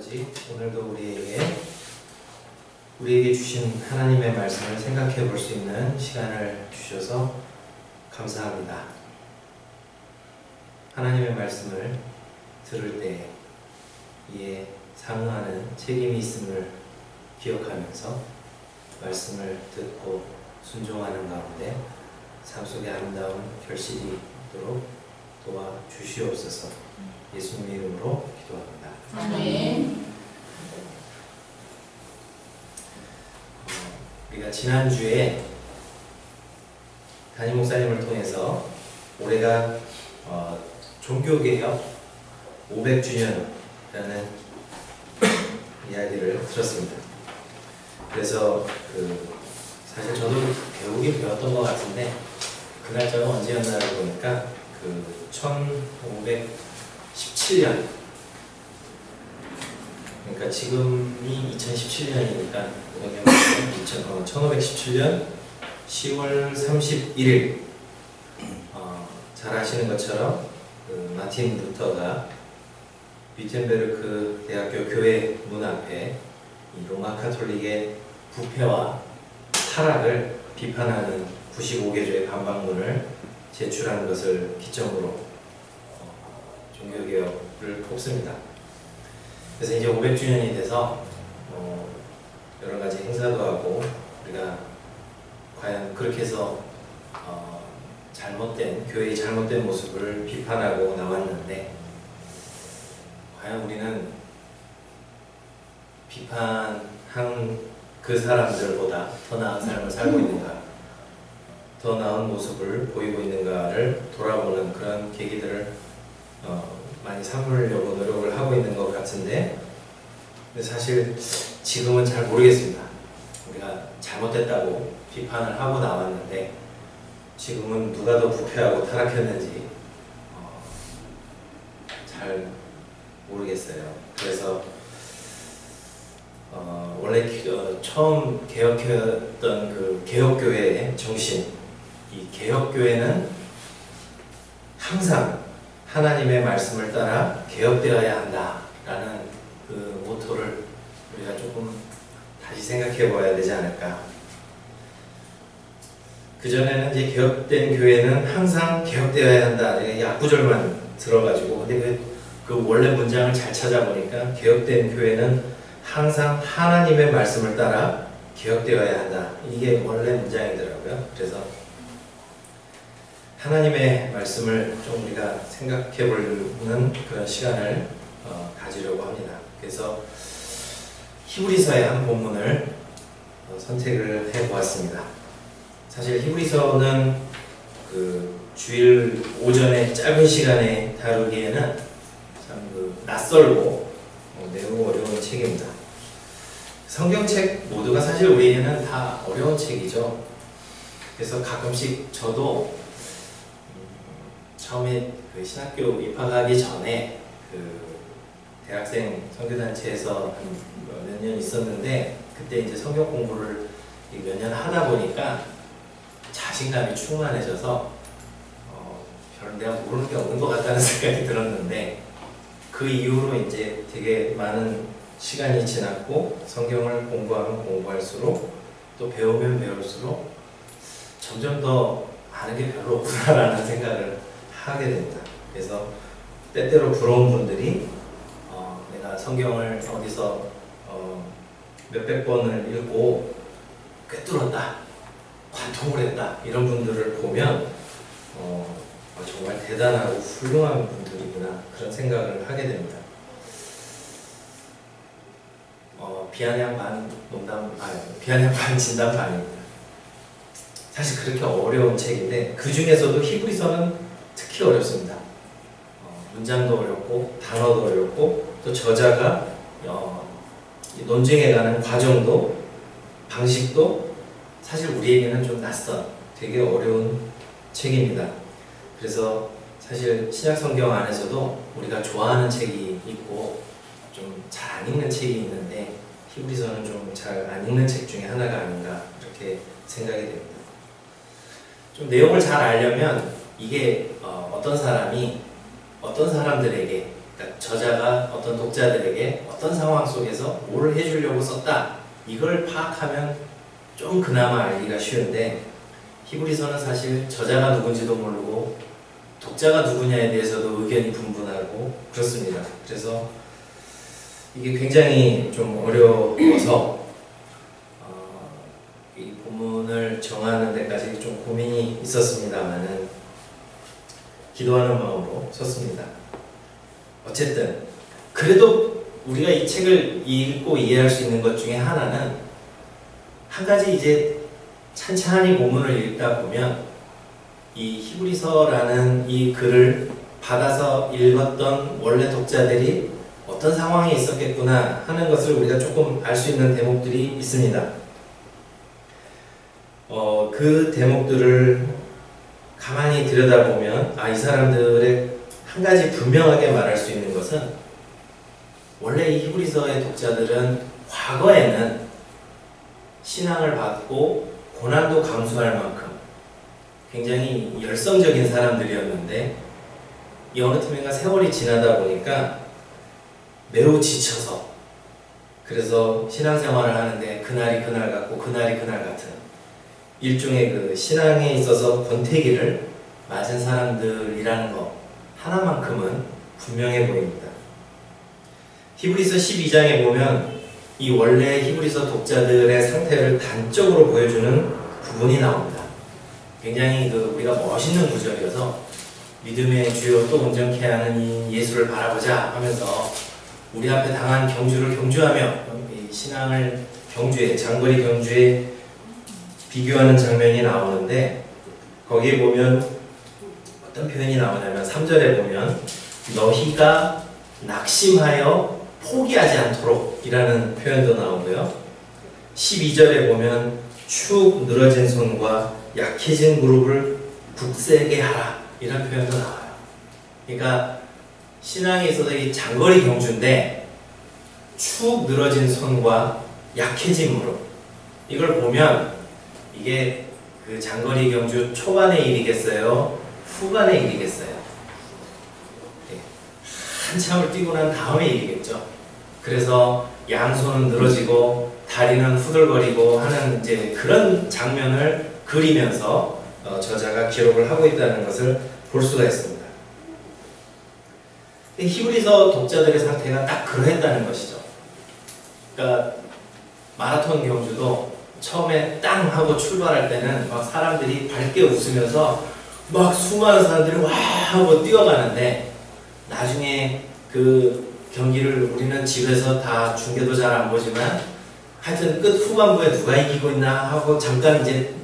아버지, 오늘도 우리에게 주신 하나님의 말씀을 생각해 볼 수 있는 시간을 주셔서 감사합니다. 하나님의 말씀을 들을 때 이에 상응하는 책임이 있음을 기억하면서 말씀을 듣고 순종하는 가운데 삶 속에 아름다운 결실이 있도록 도와주시옵소서. 예수님의 이름으로 기도합니다. 아멘. 우리가 지난주에 담임 목사님을 통해서 올해가 종교개혁 500주년이라는 이야기를 들었습니다. 그래서 사실 저도 배우긴 배웠던 것 같은데 그 날짜가 언제였나를 보니까 1517년, 그러니까 지금이 2017년이니까 1517년 10월 31일 잘 아시는 것처럼 마틴 루터가 위텐베르크 대학교 교회 문 앞에 이 로마 카톨릭의 부패와 타락을 비판하는 95개조의 반박문을 제출한 것을 기점으로 종교개혁을 뽑습니다. 그래서 이제 500주년이 돼서 여러 가지 행사도 하고 우리가 과연 그렇게 해서 교회의 잘못된 모습을 비판하고 나왔는데 과연 우리는 비판한 그 사람들보다 더 나은 삶을 살고 있는가, 더 나은 모습을 보이고 있는가를 돌아보는 그런 계기들을 많이 삼으려고 노력을 하고 있는 것 같은데, 근데 사실 지금은 잘 모르겠습니다. 우리가 잘못됐다고 비판을 하고 나왔는데 지금은 누가 더 부패하고 타락했는지 잘 모르겠어요. 그래서 원래 처음 개혁했던 그 개혁교회의 정신, 이 개혁교회는 항상 하나님의 말씀을 따라 개혁되어야 한다라는 그 모토를 우리가 조금 다시 생각해 봐야 되지 않을까. 그전에는 이제 개혁된 교회는 항상 개혁되어야 한다, 이 앞구절만 들어가지고, 근데 그 원래 문장을 잘 찾아보니까 개혁된 교회는 항상 하나님의 말씀을 따라 개혁되어야 한다, 이게 원래 문장이더라고요. 그래서 하나님의 말씀을 좀 우리가 생각해 보는 그런 시간을 가지려고 합니다. 그래서 히브리서의 한 본문을 선택을 해 보았습니다. 사실 히브리서는 주일 오전에 짧은 시간에 다루기에는 참 낯설고 매우 어려운 책입니다. 성경책 모두가 사실 우리에게는 다 어려운 책이죠. 그래서 가끔씩 저도 처음에 신학교 입학하기 전에 대학생 선교단체에서 몇 년 있었는데, 그때 이제 성경 공부를 몇 년 하다 보니까 자신감이 충만해져서 별로 내가 모르는 게 없는 것 같다는 생각이 들었는데, 그 이후로 이제 되게 많은 시간이 지났고 성경을 공부하면 공부할수록 또 배우면 배울수록 점점 더 아는 게 별로 없구나라는 생각을 하게 됩니다. 그래서 때때로 부러운 분들이 내가 성경을 어디서 몇백 번을 읽고 꿰뚫었다, 관통을 했다, 이런 분들을 보면 정말 대단하고 훌륭한 분들이구나, 그런 생각을 하게 됩니다. 비아냥 반 농담, 비아냥 반 진담 반입니다. 사실 그렇게 어려운 책인데 그 중에서도 히브리서는 특히 어렵습니다. 문장도 어렵고 단어도 어렵고 또 저자가 논증에 가는 과정도 방식도 사실 우리에게는 좀 낯선 되게 어려운 책입니다. 그래서 사실 신약 성경 안에서도 우리가 좋아하는 책이 있고 좀 잘 안 읽는 책이 있는데 히브리서는 좀 잘 안 읽는 책 중에 하나가 아닌가, 이렇게 생각이 됩니다. 좀 내용을 잘 알려면 이게 어떤 사람들에게, 그러니까 그러니까 저자가 어떤 독자들에게 어떤 상황 속에서 뭘 해주려고 썼다, 이걸 파악하면 좀 그나마 알기가 쉬운데, 히브리서는 사실 저자가 누군지도 모르고 독자가 누구냐에 대해서도 의견이 분분하고 그렇습니다. 그래서 이게 굉장히 좀 어려워서 이 본문을 정하는 데까지 좀 고민이 있었습니다만은 기도하는 마음으로 썼습니다. 어쨌든 그래도 우리가 이 책을 읽고 이해할 수 있는 것 중에 하나는, 한 가지 이제 찬찬히 본문을 읽다 보면 이 히브리서라는 이 글을 받아서 읽었던 원래 독자들이 어떤 상황에 있었겠구나 하는 것을 우리가 조금 알 수 있는 대목들이 있습니다. 그 대목들을 가만히 들여다보면 이 사람들의 한 가지 분명하게 말할 수 있는 것은, 원래 이 히브리서의 독자들은 과거에는 신앙을 받고 고난도 감수할 만큼 굉장히 열성적인 사람들이었는데, 이 어느 틈인가 세월이 지나다 보니까 매우 지쳐서, 그래서 신앙생활을 하는데 그날이 그날 같고 그날이 그날 같은 일종의 그 신앙에 있어서 권태기를 맞은 사람들이라는 것 하나만큼은 분명해 보입니다. 히브리서 12장에 보면 이 원래 히브리서 독자들의 상태를 단적으로 보여주는 부분이 나옵니다. 굉장히 우리가 멋있는 구절이어서, 믿음의 주요 또 온전케 하는 이 예수를 바라보자 하면서 우리 앞에 당한 경주를 경주하며 이 신앙을 경주에, 장거리 경주에 비교하는 장면이 나오는데, 거기에 보면 어떤 표현이 나오냐면 3절에 보면 너희가 낙심하여 포기하지 않도록 이라는 표현도 나오고요, 12절에 보면 축 늘어진 손과 약해진 무릎을 굳세게 하라 이런 표현도 나와요. 그러니까 신앙에 있어서 이 장거리 경주인데 축 늘어진 손과 약해진 무릎, 이걸 보면 이게 그 장거리 경주 초반의 일이겠어요? 후반의 일이겠어요? 한참을 뛰고 난 다음의 일이겠죠. 그래서 양손은 늘어지고 다리는 후들거리고 하는 이제 그런 장면을 그리면서 저자가 기록을 하고 있다는 것을 볼 수가 있습니다. 히브리서 독자들의 상태가 딱 그러했다는 것이죠. 그러니까 마라톤 경주도 처음에 땅 하고 출발할 때는 막 사람들이 밝게 웃으면서 막 수많은 사람들이 와 하고 뛰어가는데, 나중에 그 경기를 우리는 집에서 다 중계도 잘 안 보지만 하여튼 끝 후반부에 누가 이기고 있나 하고 잠깐 이제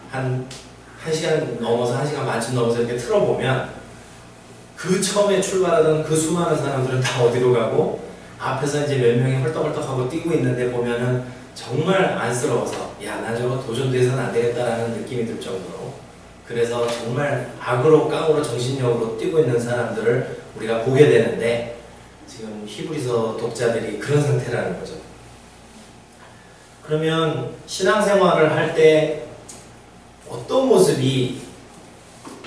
한 1시간 넘어서 1시간 반쯤 넘어서 이렇게 틀어보면 그 처음에 출발하던 그 수많은 사람들은 다 어디로 가고 앞에서 이제 몇 명이 헐떡헐떡하고 뛰고 있는데 보면은 정말 안쓰러워서, 야, 나 저거 도전도 해서는 안 되겠다라는 느낌이 들 정도로, 그래서 정말 악으로 깡으로 정신력으로 뛰고 있는 사람들을 우리가 보게 되는데, 지금 히브리서 독자들이 그런 상태라는 거죠. 그러면 신앙생활을 할 때 어떤 모습이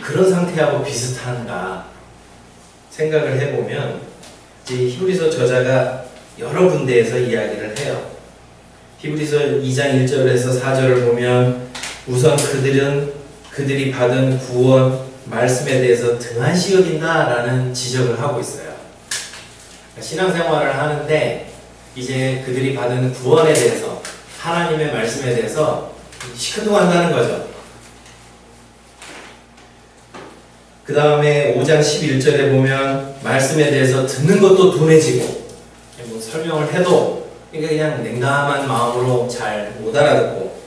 그런 상태하고 비슷한가 생각을 해보면, 이제 히브리서 저자가 여러 군데에서 이야기를 해요. 히브리서 2장 1절에서 4절을 보면 우선 그들이 받은 구원, 말씀에 대해서 등한시 여긴다라는 지적을 하고 있어요. 신앙생활을 하는데 이제 그들이 받은 구원에 대해서, 하나님의 말씀에 대해서 시큰둥한다는 거죠. 그 다음에 5장 11절에 보면 말씀에 대해서 듣는 것도 둔해지고, 뭐 설명을 해도 그냥 냉담한 마음으로 잘 못 알아듣고,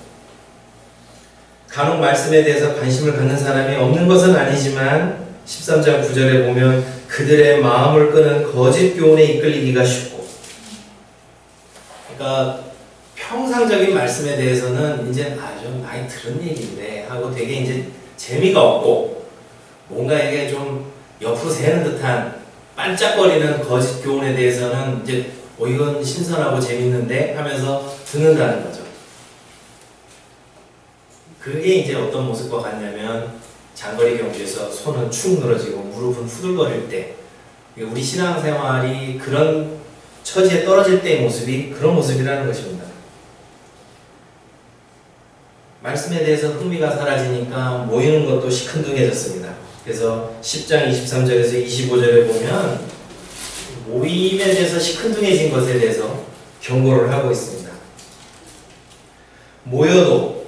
간혹 말씀에 대해서 관심을 갖는 사람이 없는 것은 아니지만 13장 9절에 보면 그들의 마음을 끄는 거짓 교훈에 이끌리기가 쉽고, 그러니까 평상적인 말씀에 대해서는 이제 좀 많이 들은 얘기인데 하고 되게 이제 재미가 없고, 뭔가 이게 좀 옆으로 새는 듯한 반짝거리는 거짓 교훈에 대해서는 이제 이건 신선하고 재밌는데 하면서 듣는다는 거죠. 그게 이제 어떤 모습과 같냐면, 장거리 경주에서 손은 축 늘어지고 무릎은 후들거릴 때 우리 신앙생활이 그런 처지에 떨어질 때의 모습이 그런 모습이라는 것입니다. 말씀에 대해서 흥미가 사라지니까 모이는 것도 시큰둥해졌습니다. 그래서 10장 23절에서 25절에 보면 모임에 대해서 시큰둥해진 것에 대해서 경고를 하고 있습니다. 모여도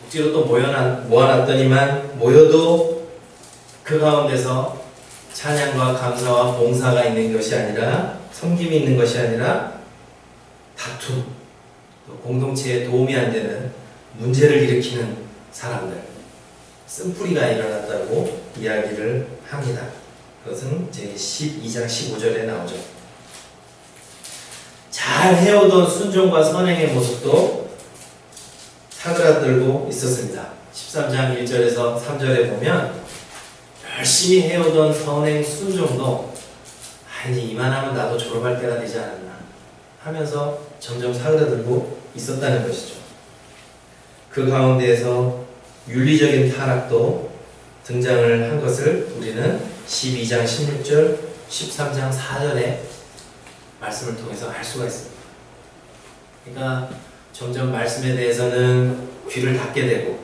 억지로 또 모아놨더니만 모여도 그 가운데서 찬양과 감사와 봉사가 있는 것이 아니라 섬김이 있는 것이 아니라 다툼, 또 공동체에 도움이 안 되는 문제를 일으키는 사람들, 쓴뿌리가 일어났다고 이야기를 합니다. 그것은 제 12장 15절에 나오죠. 잘 해오던 순종과 선행의 모습도 사그라들고 있었습니다. 13장 1절에서 3절에 보면 열심히 해오던 선행 순종도 이제 이만하면 나도 졸업할 때가 되지 않았나 하면서 점점 사그라들고 있었다는 것이죠. 그 가운데에서 윤리적인 타락도 등장을 한 것을 우리는 12장 16절, 13장 4절의 말씀을 통해서 알 수가 있습니다. 그러니까 점점 말씀에 대해서는 귀를 닫게 되고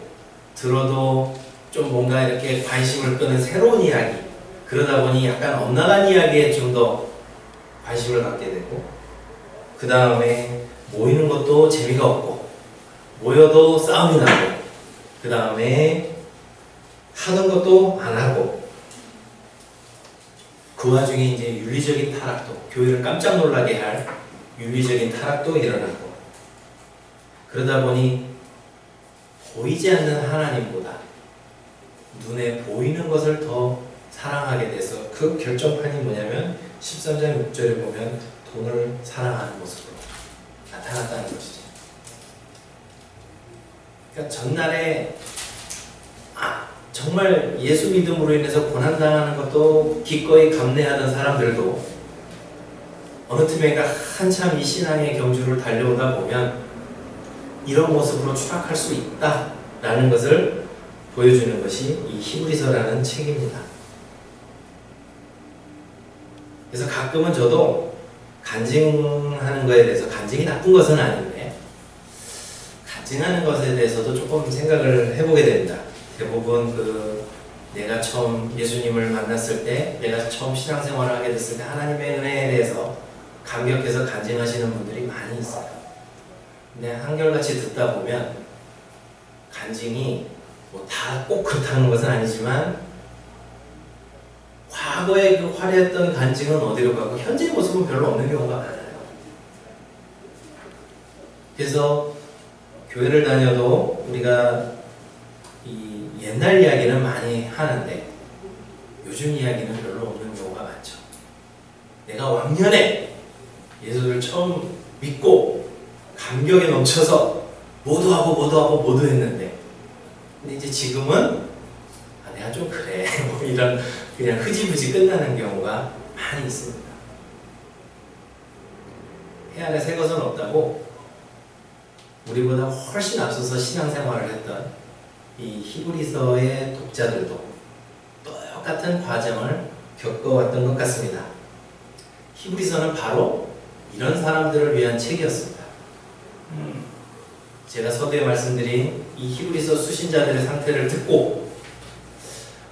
들어도 좀 뭔가 이렇게 관심을 끄는 새로운 이야기, 그러다 보니 약간 엇나간 이야기에 좀 더 관심을 갖게 되고, 그 다음에 모이는 것도 재미가 없고 모여도 싸움이 나고, 그 다음에 하는 것도 안 하고, 그 와중에 이제 윤리적인 타락도, 교회를 깜짝 놀라게 할 윤리적인 타락도 일어나고, 그러다 보니 보이지 않는 하나님보다 눈에 보이는 것을 더 사랑하게 돼서 그 결정판이 뭐냐면 13장 6절에 보면 돈을 사랑하는 모습으로 나타났다는 것이죠. 그러니까 전날에 정말 예수 믿음으로 인해서 고난당하는 것도 기꺼이 감내하던 사람들도 어느 틈에가 한참 이 신앙의 경주를 달려오다 보면 이런 모습으로 추락할 수 있다라는 것을 보여주는 것이 이 히브리서라는 책입니다. 그래서 가끔은 저도 간증하는 것에 대해서, 간증이 나쁜 것은 아닌데 간증하는 것에 대해서도 조금 생각을 해보게 됩니다. 대부분 내가 처음 예수님을 만났을 때, 내가 처음 신앙생활을 하게 됐을 때 하나님의 은혜에 대해서 감격해서 간증하시는 분들이 많이 있어요. 근데 한결같이 듣다 보면 간증이 다 꼭 그렇다는 것은 아니지만 과거의 그 화려했던 간증은 어디로 가고 현재의 모습은 별로 없는 경우가 많아요. 그래서 교회를 다녀도 우리가 이 옛날 이야기는 많이 하는데 요즘 이야기는 별로 없는 경우가 많죠. 내가 왕년에 예수를 처음 믿고 감격에 넘쳐서 모두 했는데, 근데 이제 지금은 내가 좀 그래 이런 그냥 흐지부지 끝나는 경우가 많이 있습니다. 해 안에 새 것은 없다고 우리보다 훨씬 앞서서 신앙생활을 했던 이 히브리서의 독자들도 똑같은 과정을 겪어왔던 것 같습니다. 히브리서는 바로 이런 사람들을 위한 책이었습니다. 제가 서두에 말씀드린 이 히브리서 수신자들의 상태를 듣고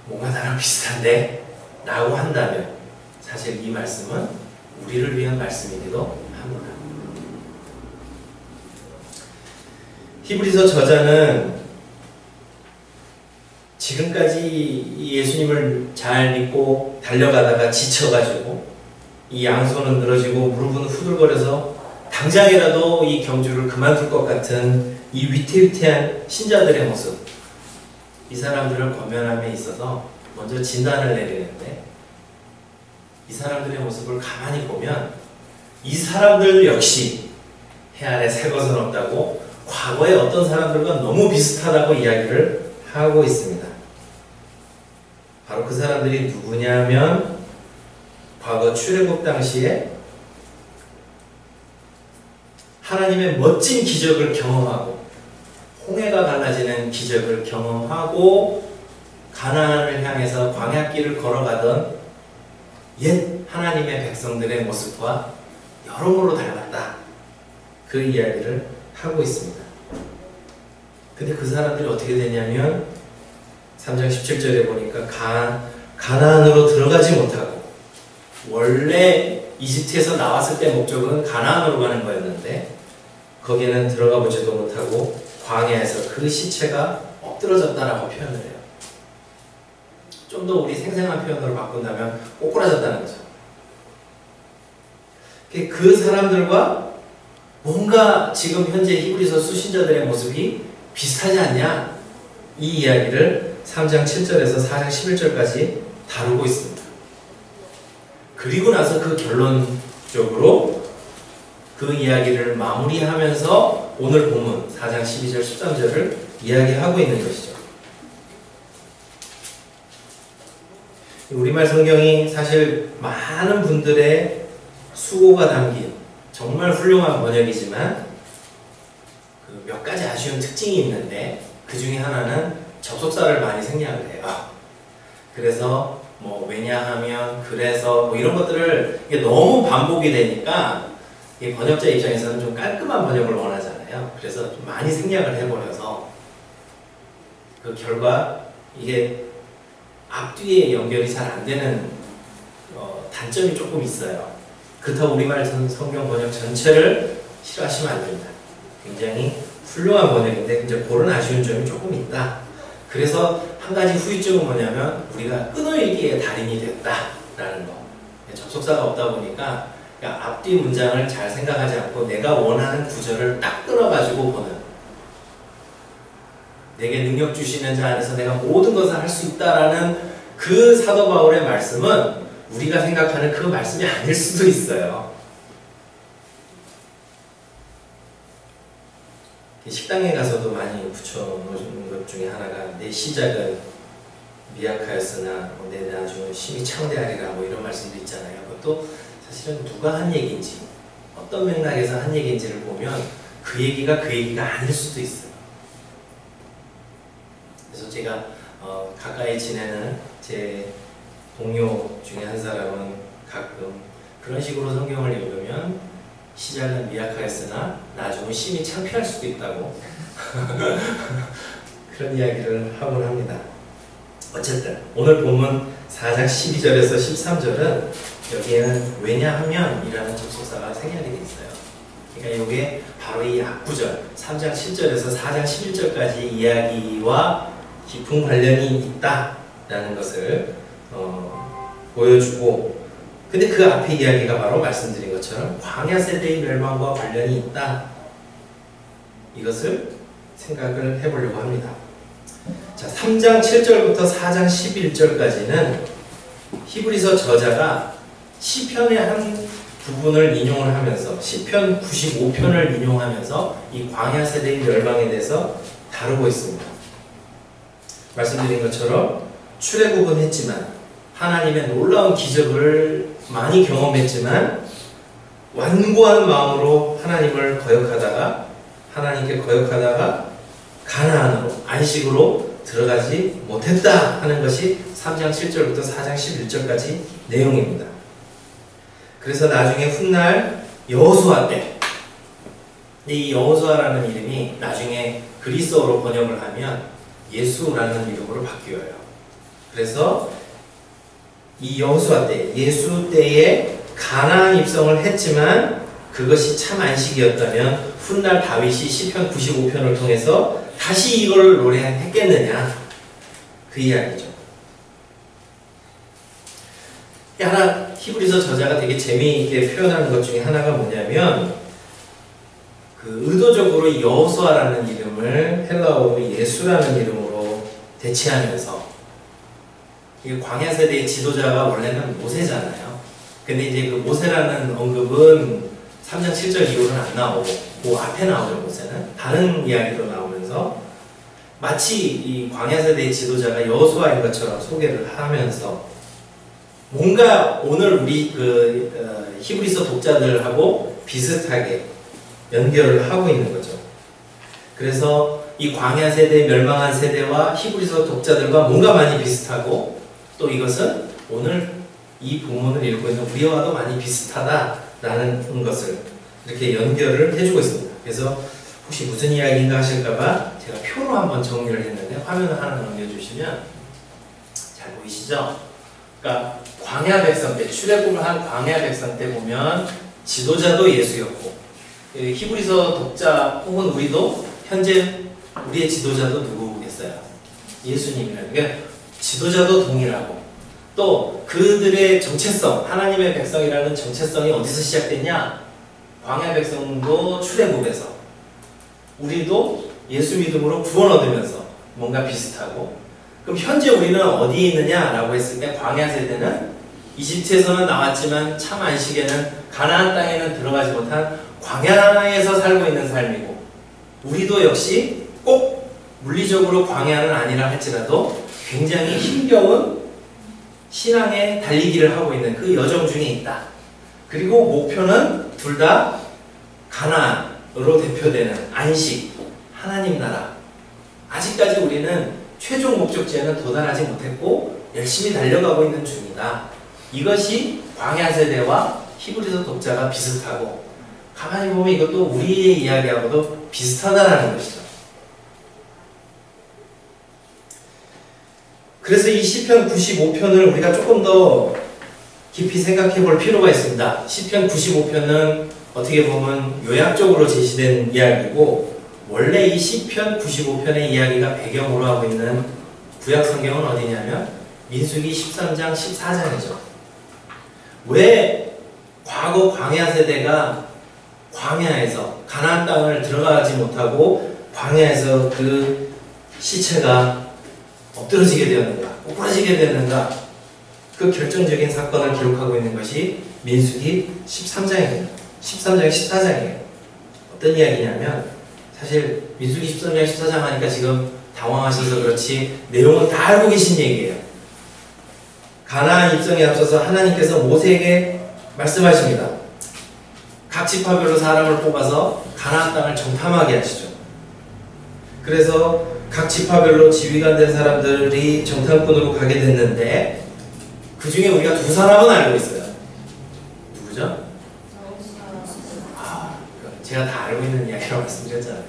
뭔가 나랑 비슷한데? 라고 한다면 사실 이 말씀은 우리를 위한 말씀이기도 합니다. 히브리서 저자는 지금까지 예수님을 잘 믿고 달려가다가 지쳐가지고 이 양손은 늘어지고 무릎은 후들거려서 당장이라도 이 경주를 그만둘 것 같은 이 위태위태한 신자들의 모습, 이 사람들을 권면함에 있어서 먼저 진단을 내리는데, 이 사람들의 모습을 가만히 보면 이 사람들 역시 해 안에 새 것은 없다고 과거의 어떤 사람들과 너무 비슷하다고 이야기를 하고 있습니다. 바로 그 사람들이 누구냐면 과거 출애굽 당시에 하나님의 멋진 기적을 경험하고 홍해가 갈라지는 기적을 경험하고 가나안을 향해서 광야길을 걸어가던 옛 하나님의 백성들의 모습과 여러모로 닮았다. 그 이야기를 하고 있습니다. 근데 그 사람들이 어떻게 되냐면 3장 17절에 보니까 가나안으로 들어가지 못하고, 원래 이집트에서 나왔을 때 목적은 가나안으로 가는 거였는데 거기에는 들어가 보지도 못하고 광야에서 그 시체가 엎드러졌다라고 표현을 해요. 좀 더 우리 생생한 표현으로 바꾼다면 꼬꾸라졌다는 거죠. 그 사람들과 뭔가 지금 현재 히브리서 수신자들의 모습이 비슷하지 않냐? 이 이야기를 3장 7절에서 4장 11절까지 다루고 있습니다. 그리고 나서 그 결론적으로 그 이야기를 마무리하면서 오늘 본문 4장 12절 13절을 이야기하고 있는 것이죠. 우리말 성경이 사실 많은 분들의 수고가 담긴 정말 훌륭한 번역이지만 그 몇 가지 아쉬운 특징이 있는데, 그 중에 하나는 접속사를 많이 생략을 해요. 그래서 뭐 왜냐하면, 그래서 뭐 이런 것들을 이게 너무 반복이 되니까 이 번역자 입장에서는 좀 깔끔한 번역을 원하잖아요. 그래서 좀 많이 생략을 해버려서 그 결과 이게 앞뒤에 연결이 잘 안 되는 단점이 조금 있어요. 그렇다고 우리말 성경 번역 전체를 싫어하시면 안 됩니다. 굉장히 훌륭한 번역인데 이제 그런 아쉬운 점이 조금 있다. 그래서 한 가지 후유증은 뭐냐면 우리가 끊어읽기의 달인이 됐다라는 거. 접속사가 없다 보니까 그러니까 앞뒤 문장을 잘 생각하지 않고 내가 원하는 구절을 딱 끊어가지고 보는, 내게 능력 주시는 자 안에서 내가 모든 것을 할 수 있다라는 그 사도 바울의 말씀은 우리가 생각하는 그 말씀이 아닐 수도 있어요. 식당에 가서도 많이 붙여놓은 것 중에 하나가 내 시작은 미약하였으나 내 나중은 심히 창대하리라, 뭐 이런 말씀도 있잖아요. 그것도 사실은 누가 한 얘기인지, 어떤 맥락에서 한 얘기인지를 보면 그 얘기가 아닐 수도 있어요. 그래서 제가 가까이 지내는 제 동료 중에 한 사람은 가끔 그런 식으로 성경을 읽으면 시작은 미약하였으나 나중은 심히 창피할 수도 있다고 그런 이야기를 하곤 합니다. 어쨌든 오늘 본문 4장 12절에서 13절은 여기에는 왜냐하면 이라는 접속사가 생략이 되어 있어요. 그러니까 이게 바로 이 앞구절 3장 7절에서 4장 11절까지 이야기와 깊은 관련이 있다라는 것을 보여주고, 근데 그 앞에 이야기가 바로 말씀드린 것처럼 광야 세대의 멸망과 관련이 있다. 이것을 생각을 해보려고 합니다. 자, 3장 7절부터 4장 11절까지는 히브리서 저자가 시편의 한 부분을 인용을 하면서 시편 95편을 인용하면서 이 광야 세대의 멸망에 대해서 다루고 있습니다. 말씀드린 것처럼 출애굽은 했지만 하나님의 놀라운 기적을 많이 경험했지만 완고한 마음으로 하나님을 하나님께 거역하다가 가나안으로 안식으로 들어가지 못했다 하는 것이 3장 7절부터 4장 11절까지 내용입니다. 그래서 나중에 훗날 여호수아 때, 이 여호수아라는 이름이 나중에 그리스어로 번역을 하면 예수라는 이름으로 바뀌어요. 그래서 이 여호수아 때, 예수 때에 가나안 입성을 했지만 그것이 참 안식이었다면 훗날 다윗이 시편 95편을 통해서 다시 이걸 노래했겠느냐, 그 이야기죠. 하나 히브리서 저자가 되게 재미있게 표현하는 것 중에 하나가 뭐냐면 그 의도적으로 여호수아라는 이름을 헬라어로 예수라는 이름으로 대체하면서, 이 광야 세대의 지도자가 원래는 모세잖아요. 근데 이제 그 모세라는 언급은 3장 7절 이후로는 안 나오고 그 앞에 나오죠. 모세는 다른 이야기로 나오면서 마치 이 광야 세대의 지도자가 여호수아인 것처럼 소개를 하면서 뭔가 오늘 우리 히브리서 독자들하고 비슷하게 연결을 하고 있는 거죠. 그래서 이 광야 세대, 멸망한 세대와 히브리서 독자들과 뭔가 많이 비슷하고, 또 이것은 오늘 이 본문을 읽고 있는 우리와도 많이 비슷하다라는 것을 이렇게 연결을 해주고 있습니다. 그래서 혹시 무슨 이야기인가 하실까봐 제가 표로 한번 정리를 했는데 화면을 하나 넘겨주시면 잘 보이시죠? 그러니까 광야 백성 때, 출애굽을 한 광야 백성 때 보면 지도자도 예수였고, 히브리서 독자 혹은 우리도 현재 우리의 지도자도 누구겠어요? 예수님이라는. 그러니까 지도자도 동일하고, 또 그들의 정체성, 하나님의 백성이라는 정체성이 어디서 시작됐냐? 광야 백성도 출애굽에서, 우리도 예수 믿음으로 구원 얻으면서 뭔가 비슷하고, 그럼 현재 우리는 어디에 있느냐라고 했을 때 광야 세대는 이집트에서는 나왔지만 참 안식에는 가나안 땅에는 들어가지 못한 광야에서 살고 있는 삶이고, 우리도 역시 꼭 물리적으로 광야는 아니라 할지라도 굉장히 힘겨운 신앙의 달리기를 하고 있는 그 여정 중에 있다. 그리고 목표는 둘 다 가나안으로 대표되는 안식, 하나님 나라. 아직까지 우리는 최종 목적지에는 도달하지 못했고 열심히 달려가고 있는 중이다. 이것이 광야 세대와 히브리서 독자가 비슷하고, 가만히 보면 이것도 우리의 이야기하고도 비슷하다라는 것이죠. 그래서 이 시편 95편을 우리가 조금 더 깊이 생각해 볼 필요가 있습니다. 시편 95편은 어떻게 보면 요약적으로 제시된 이야기고, 원래 이 시편 95편의 이야기가 배경으로 하고 있는 구약 성경은 어디냐면 민수기 13장 14장이죠. 왜 과거 광야 세대가 광야에서 가나안 땅을 들어가지 못하고 광야에서 그 시체가 엎드러지게 되었는가, 꼬꾸라지게 되었는가, 그 결정적인 사건을 기록하고 있는 것이 민수기 13장입니다. 13장 14장이에요. 어떤 이야기냐면, 사실 민수기 13장 14장 하니까 지금 당황하셔서 그렇지 내용은 다 알고 계신 얘기예요. 가나안 입성에 앞서서 하나님께서 모세에게 말씀하십니다. 각 지파별로 사람을 뽑아서 가나안 땅을 정탐하게 하시죠. 그래서 각 지파별로 지휘관 된 사람들이 정탐꾼으로 가게 됐는데, 그 중에 우리가 두 사람은 알고 있어요. 누구죠? 제가 다 알고 있는 이야기라고 말씀드렸잖아요.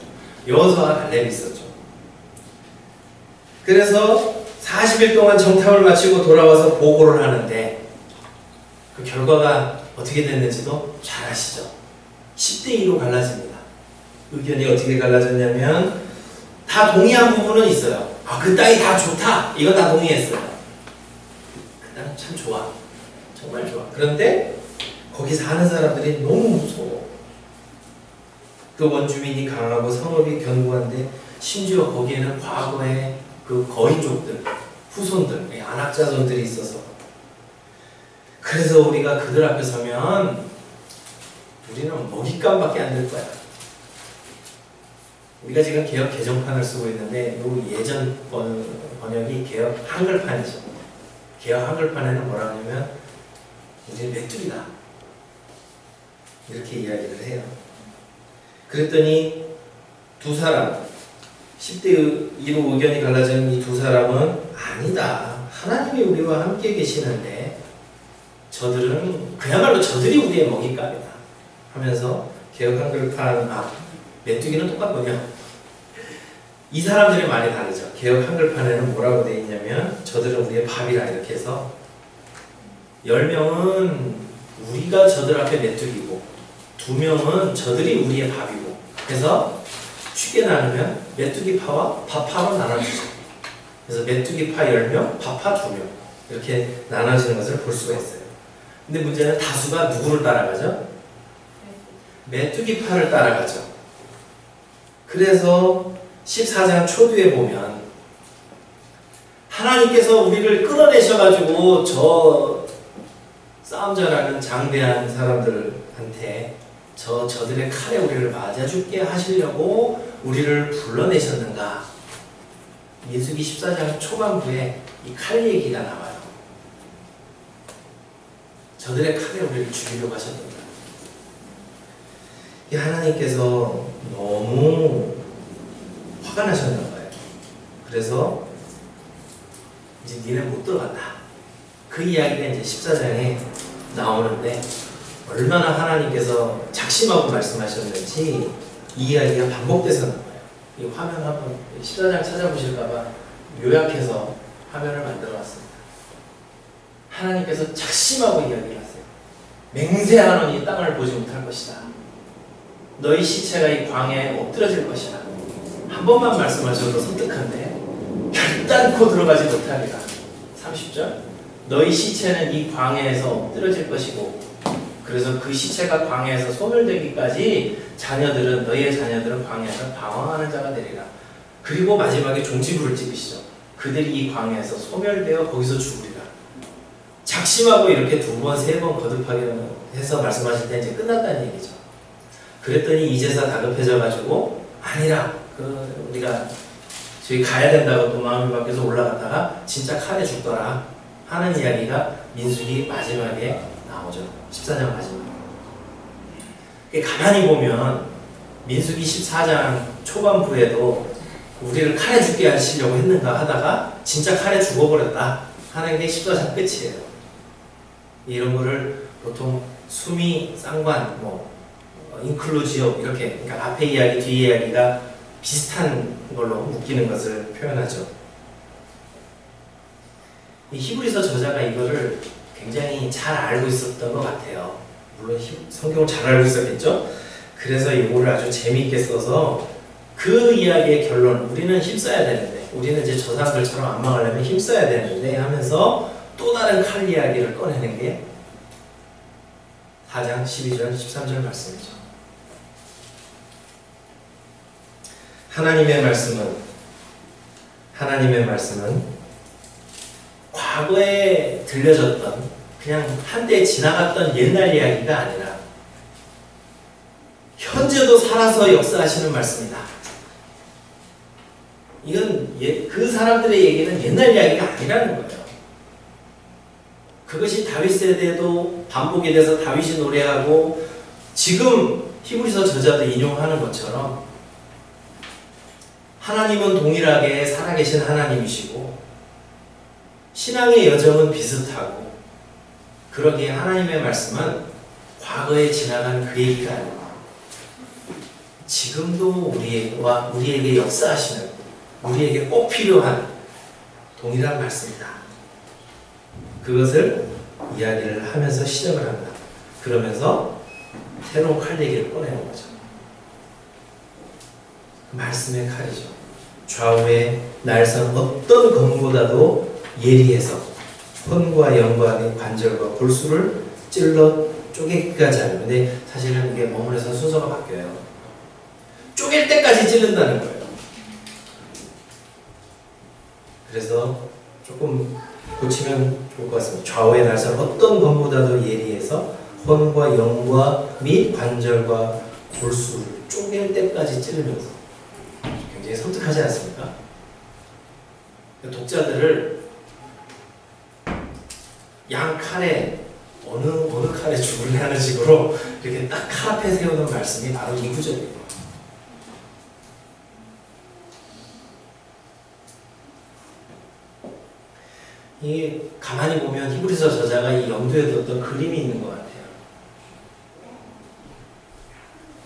여호수아와 갈렙이 있었죠. 그래서 40일 동안 정탐을 마치고 돌아와서 보고를 하는데, 그 결과가 어떻게 됐는지도 잘 아시죠? 10대 2로 갈라집니다. 의견이 어떻게 갈라졌냐면, 다 동의한 부분은 있어요. 그 땅이 다 좋다, 이건 다 동의했어요. 그 땅 참 좋아, 정말 좋아. 그런데 거기 사는 사람들이 너무 무서워. 그 원주민이 강하고 성읍이 견고한데, 심지어 거기에는 과거에 그 거인족들, 후손들, 안악자손들이 있어서, 그래서 우리가 그들 앞에 서면 우리는 먹잇감밖에 안 될 거야. 우리가 지금 개혁 개정판을 쓰고 있는데, 이 예전 번역이 개혁 한글판이죠. 개혁 한글판에는 뭐라 하냐면 우리는 메뚜기다, 이렇게 이야기를 해요. 그랬더니 두 사람, 10대 2로 의견이 갈라진 이 두 사람은 아니다, 하나님이 우리와 함께 계시는데 저들은 그야말로 저들이 우리의 먹잇감이다 하면서, 개혁 한글판 메뚜기는 똑같군요. 이 사람들의 말이 다르죠. 개혁 한글판에는 뭐라고 되어 있냐면, 저들은 우리의 밥이라 이렇게 해서, 10명은 우리가 저들 앞에 메뚜기고 2명은 저들이 우리의 밥이고, 그래서 쉽게 나누면 메뚜기파와 밥파로 나눠주죠. 그래서 메뚜기파 10명, 밥파 2명, 이렇게 나눠지는 것을 볼 수가 있어요. 근데 문제는 다수가 누구를 따라가죠? 메뚜기파를 따라가죠. 그래서 14장 초두에 보면 하나님께서 우리를 끌어내셔가지고 저 싸움 잘하는 장대한 사람들한테 저들의 칼에 우리를 맞아 죽게 하시려고 우리를 불러내셨는가. 민수기 14장 초반부에 이 칼 얘기가 나와요. 저들의 칼에 우리를 죽이려고 하셨는가. 이 하나님께서 너무 화가 나셨나 봐요. 그래서 이제 니네 못 들어간다, 그 이야기가 이제 14장에 나오는데 얼마나 하나님께서 작심하고 말씀하셨는지 이 이야기가 반복돼서 나와요. 이 화면 한번 14장 찾아보실까봐 요약해서 화면을 만들어 왔습니다. 하나님께서 작심하고 이야기를 하세요. 맹세하노니 땅을 보지 못할 것이다. 너희 시체가 이 광야에 엎드러질 것이다. 한 번만 말씀하셔도 섬뜩한데 결단코 들어가지 못하리라. 30절 너희 시체는 이 광야에서 엎드러질 것이고 그래서 그 시체가 광야에서 소멸되기까지 너희의 자녀들은 광야에서 방황하는 자가 되리라. 그리고 마지막에 종지부를 찍으시죠. 그들이 이 광야에서 소멸되어 거기서 죽으리라. 작심하고 이렇게 2번, 3번 거듭하게 해서 말씀하실 때 이제 끝났다는 얘기죠. 그랬더니 이제서 다급해져가지고 아니라 우리가 저희 가야 된다고 또 마음이 바뀌어서 올라갔다가 진짜 칼에 죽더라 하는 이야기가 민수기 마지막에 나오죠. 14장 마지막에. 가만히 보면 민수기 14장 초반부에도 우리를 칼에 죽게 하시려고 했는가 하다가 진짜 칼에 죽어버렸다 하는 게 14장 끝이에요. 이런 거를 보통 수미, 쌍관, 인클루지오 이렇게 그러니까 앞에 이야기, 뒤 이야기가 비슷한 걸로 묶이는 것을 표현하죠. 이 히브리서 저자가 이거를 굉장히 잘 알고 있었던 것 같아요. 물론 성경을 잘 알고 있었겠죠. 그래서 이거를 아주 재미있게 써서 그 이야기의 결론, 우리는 힘써야 되는데, 우리는 이제 저 사람들처럼 안 망하려면 힘써야 되는데 하면서 또 다른 칼 이야기를 꺼내는 게 4장 12절 13절 말씀이죠. 하나님의 말씀은 과거에 들려졌던 그냥 한때 지나갔던 옛날 이야기가 아니라 현재도 살아서 역사하시는 말씀이다. 이건 그 사람들의 얘기는 옛날 이야기가 아니라는 거예요. 그것이 다윗 세대도 반복이 돼서 다윗이 노래하고 지금 히브리서 저자도 인용하는 것처럼 하나님은 동일하게 살아계신 하나님이시고 신앙의 여정은 비슷하고 그러기에 하나님의 말씀은 과거에 지나간 그 얘기가 아니고 지금도 우리에게 역사하시는 우리에게 꼭 필요한 동일한 말씀이다. 그것을 이야기를 하면서 시작을 합니다. 그러면서 새로운 칼대기를 꺼내는 거죠. 그 말씀의 칼이죠. 좌우에 날선 어떤 검보다도 예리해서 혼과 영과 관절과 골수를 찔러 쪼개기까지 하는. 근데 사실은 이게 머물러서 순서가 바뀌어요. 쪼갤 때까지 찌른다는 거예요. 그래서 조금 고치면 좋을 것 같습니다. 좌우의 날선 어떤 검보다도 예리해서 혼과 영과 및 관절과 골수를 쪼갤 때까지 찌르면서 굉장히 섬뜩하지 않습니까? 독자들을 양 칼에 어느 칼에 죽을래 하는 식으로 이렇게 딱 칼 앞에 세우는 말씀이 바로 이 구절이에요. 이게 가만히 보면 히브리서 저자가 이 염두에 뒀던 그림이 있는 것 같아요.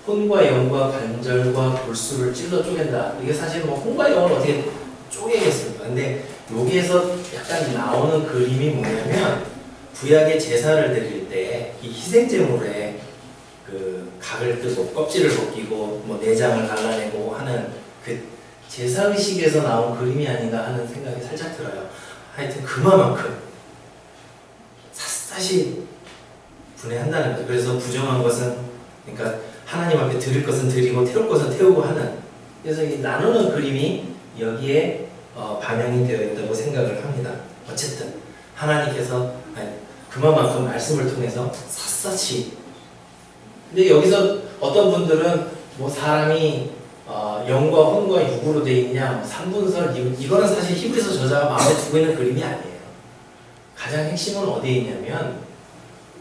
혼과 영과 관절과 골수를 찔러 쪼갠다. 이게 사실 혼과 영을 어떻게 쪼개겠습니까? 근데 여기에서 약간 나오는 그림이 뭐냐면 구약의 제사를 드릴 때 이 희생제물에 그 각을 뜨고 껍질을 벗기고 내장을 갈라내고 하는 그 제사의식에서 나온 그림이 아닌가 하는 생각이 살짝 들어요. 하여튼 그만큼 샅샅이 분해한다는 거죠. 그래서 부정한 것은 그러니까 하나님 앞에 드릴 것은 드리고 태울 것은 태우고 하는, 그래서 이 나누는 그림이 여기에 반영이 되어 있다고 생각을 합니다. 어쨌든 하나님께서 그만큼 말씀을 통해서 샅샅이. 근데 여기서 어떤 분들은 사람이 영과 혼과 육으로 되어 있냐, 3분설, 이거는 사실 히브리서 저자가 마음에 두고 있는 그림이 아니에요. 가장 핵심은 어디에 있냐면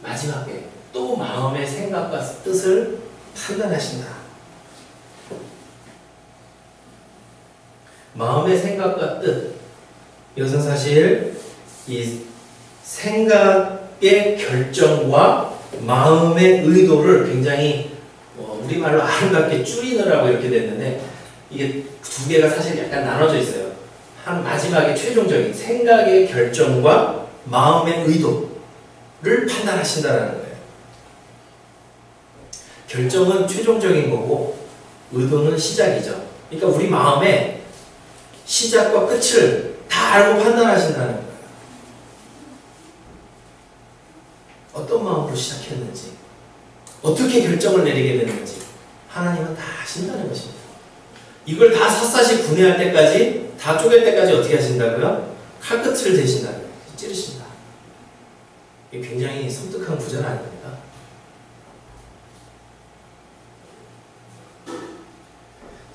마지막에 또 마음의 생각과 뜻을 판단하신다. 마음의 생각과 뜻, 이것은 사실 이 생각의 결정과 마음의 의도를 굉장히 우리말로 아름답게 줄이느라고 이렇게 됐는데, 이게 두 개가 사실 약간 나눠져 있어요. 한 마지막에 최종적인 생각의 결정과 마음의 의도를 판단하신다라는 거예요. 결정은 최종적인 거고 의도는 시작이죠. 그러니까 우리 마음의 시작과 끝을 다 알고 판단하신다는 거예요. 어떤 마음으로 시작했는지, 어떻게 결정을 내리게 됐는지 하나님은 다 아신다는 것입니다. 이걸 다 샅샅이 분해할 때까지, 다 쪼갤 때까지 어떻게 하신다고요? 칼끝을 대신다는 거예요. 찌르신다. 이게 굉장히 섬뜩한 구절 아닙니까?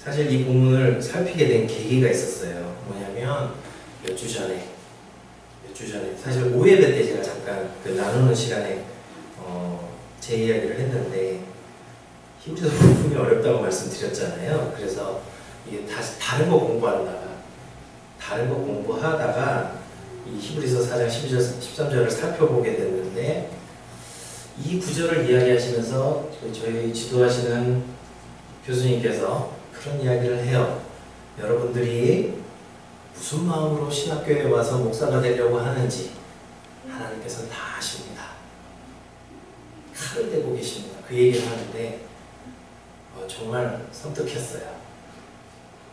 사실 이 본문을 살피게 된 계기가 있었어요. 뭐냐면 몇 주 전에 사실 5예배 때 제가 잠깐 나누는 시간에 제 이야기를 했는데, 히브리서 부분이 어렵다고 말씀드렸잖아요. 그래서 이게 다시 다른 거 공부하다가 이 히브리서 4장 13절을 살펴보게 됐는데, 이 구절을 이야기하시면서 저희 지도하시는 교수님께서 그런 이야기를 해요. 여러분들이 무슨 마음으로 신학교에 와서 목사가 되려고 하는지 하나님께서는 다 아십니다. 칼을 대고 계십니다. 그 얘기를 하는데 정말 섬뜩했어요.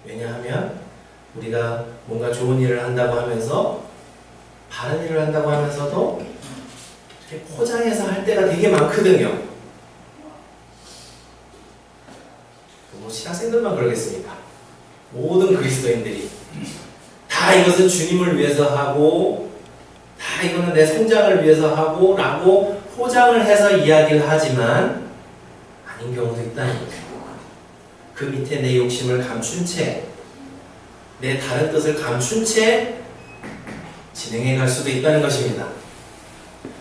왜냐하면 우리가 뭔가 좋은 일을 한다고 하면서, 바른 일을 한다고 하면서도 이렇게 포장해서 할 때가 되게 많거든요. 뭐 신학생들만 그러겠습니까? 모든 그리스도인들이 다 이것은 주님을 위해서 하고, 다 이거는 내 성장을 위해서 하고 라고 포장을 해서 이야기를 하지만 아닌 경우도 있다는 거예요. 그 밑에 내 욕심을 감춘 채, 내 다른 뜻을 감춘 채 진행해 갈 수도 있다는 것입니다.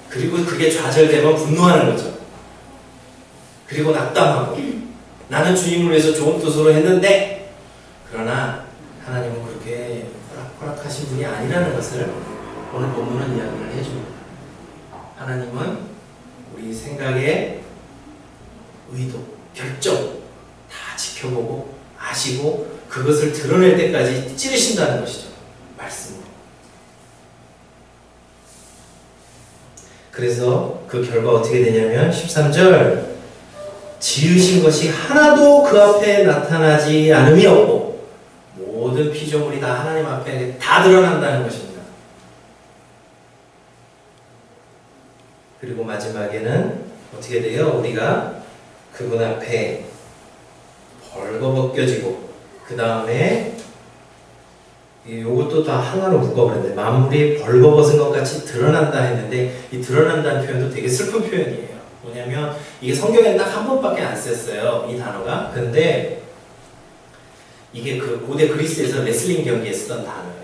그리고 그게 좌절되면 분노하는 거죠. 그리고 낙담하고, 나는 주님을 위해서 좋은 뜻으로 했는데, 그러나 하나님은 그렇게 허락하신 분이 아니라는 것을 오늘 본문은 이야기를 해줍니다. 하나님은 우리 생각의 의도, 결정 다 지켜보고 아시고 그것을 드러낼 때까지 찌르신다는 것이죠. 말씀으로. 그래서 그 결과 어떻게 되냐면 13절, 지으신 것이 하나도 그 앞에 나타나지 않음이 없고 모든 피조물이 다 하나님 앞에 다 드러난다는 것입니다. 그리고 마지막에는 어떻게 돼요? 우리가 그분 앞에 벌거벗겨지고, 그 다음에 이것도 다 하나로 묶어버렸는데, 만물이 벌거벗은 것 같이 드러난다 했는데, 이 드러난다는 표현도 되게 슬픈 표현이에요. 뭐냐면 이게 성경에 딱 한 번밖에 안 썼어요, 이 단어가. 근데 이게 그 고대 그리스에서 레슬링 경기에 쓰던 단어예요.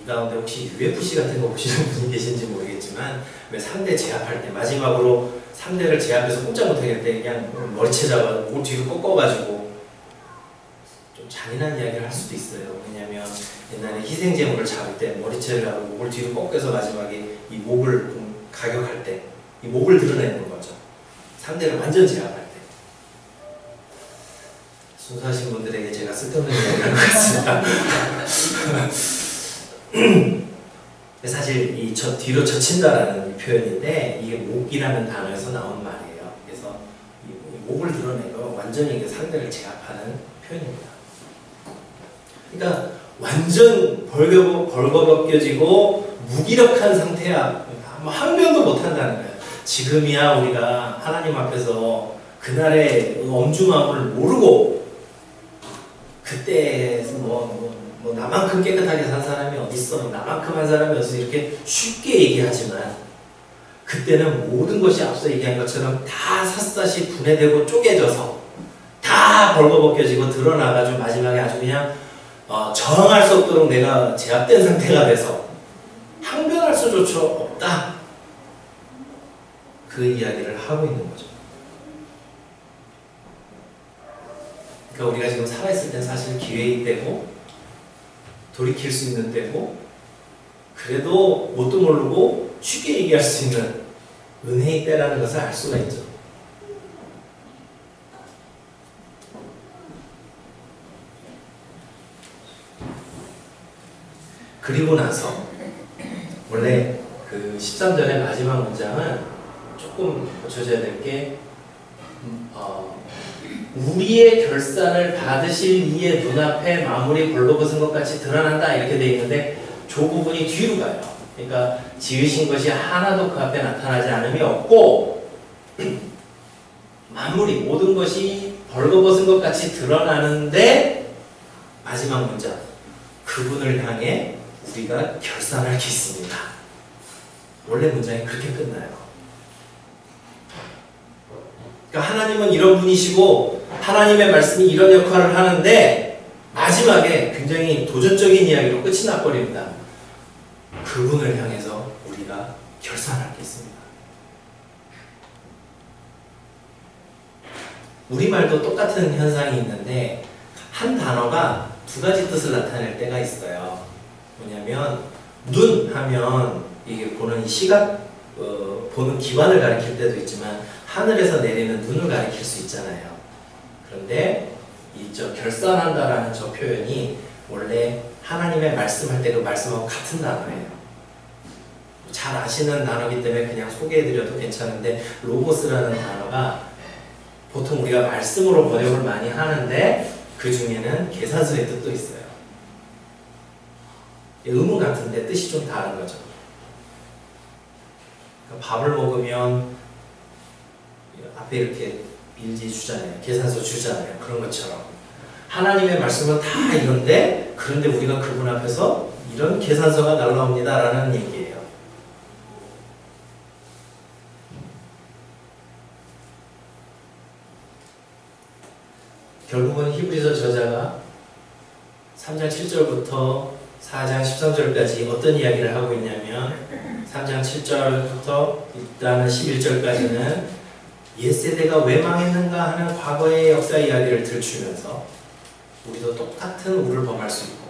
이 가운데 혹시 UFC 같은 거 보시는 분이 계신지 모르겠지만, 왜 상대 제압할 때 마지막으로 상대를 제압해서 꼼짝 못하게 할 때 그냥 머리채 잡아 목 뒤로 꺾어가지고, 좀 잔인한 이야기를 할 수도 있어요. 왜냐면 옛날에 희생제물을 잡을 때 머리채를 하고 목을 뒤로 꺾여서 마지막에 이 목을 가격할 때 이 목을 드러내는 거죠. 상대를 완전 제압할 때. 순수하신 분들에게 제가 쓸데없는 이야기를 할 것 같습니다. 사실 이 뒤로 젖힌다라는 표현인데, 이게 목이라는 단어에서 나온 말이에요. 그래서 이 목을 드러내고 완전히 상대를 제압하는 표현입니다. 그러니까 완전 벌거벗겨지고 무기력한 상태야. 항변도 못한다는 거예요. 지금이야 우리가 하나님 앞에서 그날의 엄중함을 모르고, 그때 나만큼 깨끗하게 산 사람이 어딨어, 나만큼 한 사람이 어딨어, 이렇게 쉽게 얘기하지만, 그때는 모든 것이 앞서 얘기한 것처럼 다 샅샅이 분해되고 쪼개져서 다 벌거벗겨지고 드러나가지고 마지막에 아주 그냥 저항할 수 없도록 내가 제압된 상태가 돼서 항변할 수조차 없다, 그 이야기를 하고 있는 거죠. 그러니까 우리가 지금 살아있을 땐 사실 기회의 때고 돌이킬 수 있는 때고, 그래도 뭣도 모르고 쉽게 얘기할 수 있는 은혜의 때라는 것을 알 수가 있죠. 그리고 나서 원래 그 13절의 마지막 문장은 조금 고쳐져야 될 게 우리의 결산을 받으실 이의 눈앞에 만물이 벌거벗은 것 같이 드러난다 이렇게 돼 있는데 저 부분이 뒤로 가요. 그러니까 지으신 것이 하나도 그 앞에 나타나지 않음이 없고 만물이 모든 것이 벌거벗은 것 같이 드러나는데 마지막 문장 그분을 향해 우리가 결산할 게 있습니다. 원래 문장이 그렇게 끝나요. 그러니까 하나님은 이런 분이시고 하나님의 말씀이 이런 역할을 하는데 마지막에 굉장히 도전적인 이야기로 끝이 나버립니다. 그분을 향해서 우리가 결산할 게 있습니다. 우리말도 똑같은 현상이 있는데 한 단어가 두 가지 뜻을 나타낼 때가 있어요. 뭐냐면 눈 하면 이게 보는 시각 보는 기관을 가리킬 때도 있지만 하늘에서 내리는 눈을 가리킬 수 있잖아요. 그런데 이 결산한다라는 저 표현이 원래 하나님의 말씀할 때 그 말씀하고 같은 단어예요. 잘 아시는 단어이기 때문에 그냥 소개해드려도 괜찮은데 로고스라는 단어가 보통 우리가 말씀으로 번역을 많이 하는데 그 중에는 계산서의 뜻도 있어요. 의문 같은데 뜻이 좀 다른 거죠. 그러니까 밥을 먹으면 앞에 이렇게 밀지 주잖아요. 계산서 주잖아요. 그런 것처럼 하나님의 말씀은 다 이런데 그런데 우리가 그분 앞에서 이런 계산서가 날라옵니다 라는 얘기예요. 결국은 히브리서 저자가 3장 7절부터 4장 13절까지 어떤 이야기를 하고 있냐면 3장 7절부터 일단은 11절까지는 옛세대가 왜 망했는가 하는 과거의 역사 이야기를 들추면서 우리도 똑같은 우를 범할 수 있고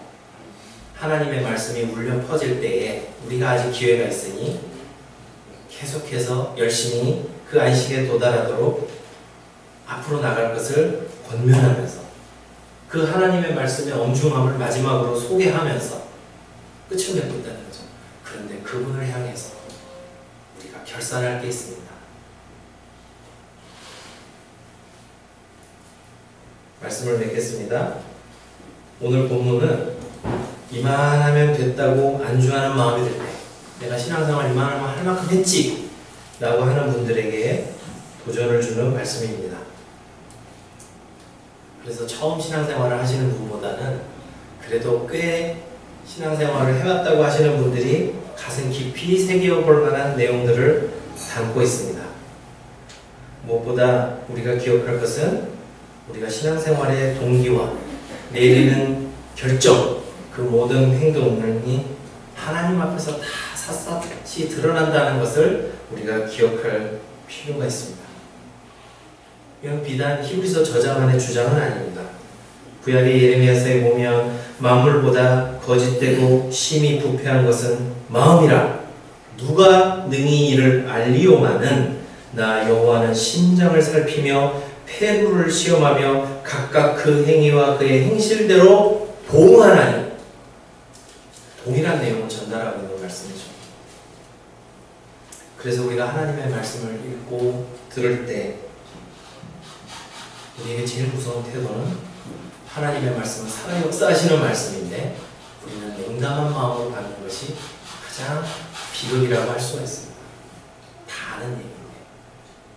하나님의 말씀이 울려 퍼질 때에 우리가 아직 기회가 있으니 계속해서 열심히 그 안식에 도달하도록 앞으로 나갈 것을 권면하면서 그 하나님의 말씀의 엄중함을 마지막으로 소개하면서 끝을 맺고 있다는 거죠. 그런데 그분을 향해서 우리가 결산할 게 있습니다. 말씀을 맺겠습니다. 오늘 본문은 이만하면 됐다고 안주하는 마음이 들 때 내가 신앙생활 이만하면 할 만큼 했지 라고 하는 분들에게 도전을 주는 말씀입니다. 그래서 처음 신앙생활을 하시는 분보다는 그래도 꽤 신앙생활을 해왔다고 하시는 분들이 가슴 깊이 새겨볼 만한 내용들을 담고 있습니다. 무엇보다 우리가 기억할 것은 우리가 신앙생활의 동기와 내리는 결정, 그 모든 행동이 하나님 앞에서 다 샅샅이 드러난다는 것을 우리가 기억할 필요가 있습니다. 이건 비단 히브리서 저자만의 주장은 아닙니다. 구약의 예레미야서에 보면 만물보다 거짓되고 심히 부패한 것은 마음이라 누가 능히 이를 알리오마는 나 여호와는 심장을 살피며 폐부를 시험하며 각각 그 행위와 그의 행실대로 보응하나니 동일한 내용을 전달하고 있는 말씀이죠. 그래서 우리가 하나님의 말씀을 읽고 들을 때 우리에게 제일 무서운 태도는 하나님의 말씀은 살아 역사하시는 말씀인데 우리는 냉담한 마음으로 받는 것이 가장 비극이라고 할 수가 있습니다. 다 아는 얘기인데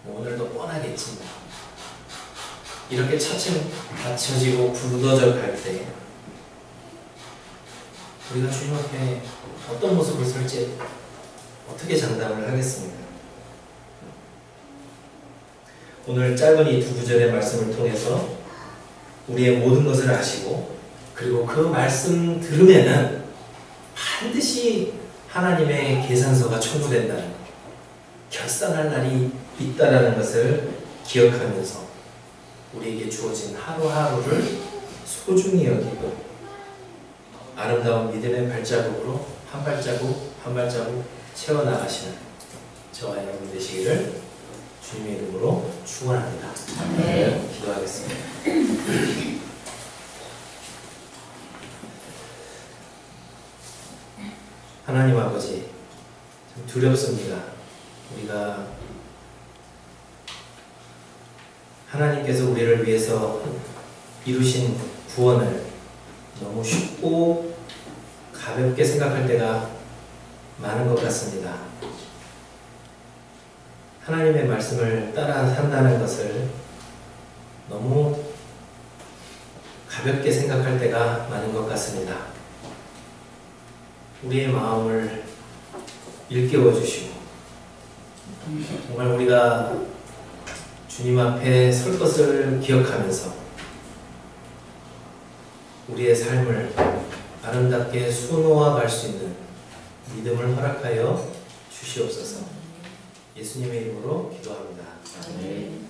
오늘도 뻔하겠지 이렇게 차츰 닫혀지고 굳어져 갈 때 우리가 주님 앞에 어떤 모습을 설지 어떻게 장담을 하겠습니까? 오늘 짧은 이 두 구절의 말씀을 통해서 우리의 모든 것을 아시고 그리고 그 말씀 들으면은 반드시 하나님의 계산서가 청구된다는 것, 결산할 날이 있다라는 것을 기억하면서 우리에게 주어진 하루하루를 소중히 여기고 아름다운 믿음의 발자국으로 한 발자국 한 발자국 채워나가시는 저와 여러분 되시기를 주님의 이름으로 축원합니다. 네. 기도하겠습니다. 하나님 아버지, 참 두렵습니다. 우리가 하나님께서 우리를 위해서 이루신 구원을 너무 쉽고 가볍게 생각할 때가 많은 것 같습니다. 하나님의 말씀을 따라 산다는 것을 너무 가볍게 생각할 때가 많은 것 같습니다. 우리의 마음을 일깨워 주시고 정말 우리가 주님 앞에 설 것을 기억하면서 우리의 삶을 아름답게 수놓아 갈 수 있는 믿음을 허락하여 주시옵소서. 예수님의 이름으로 기도합니다. 아멘.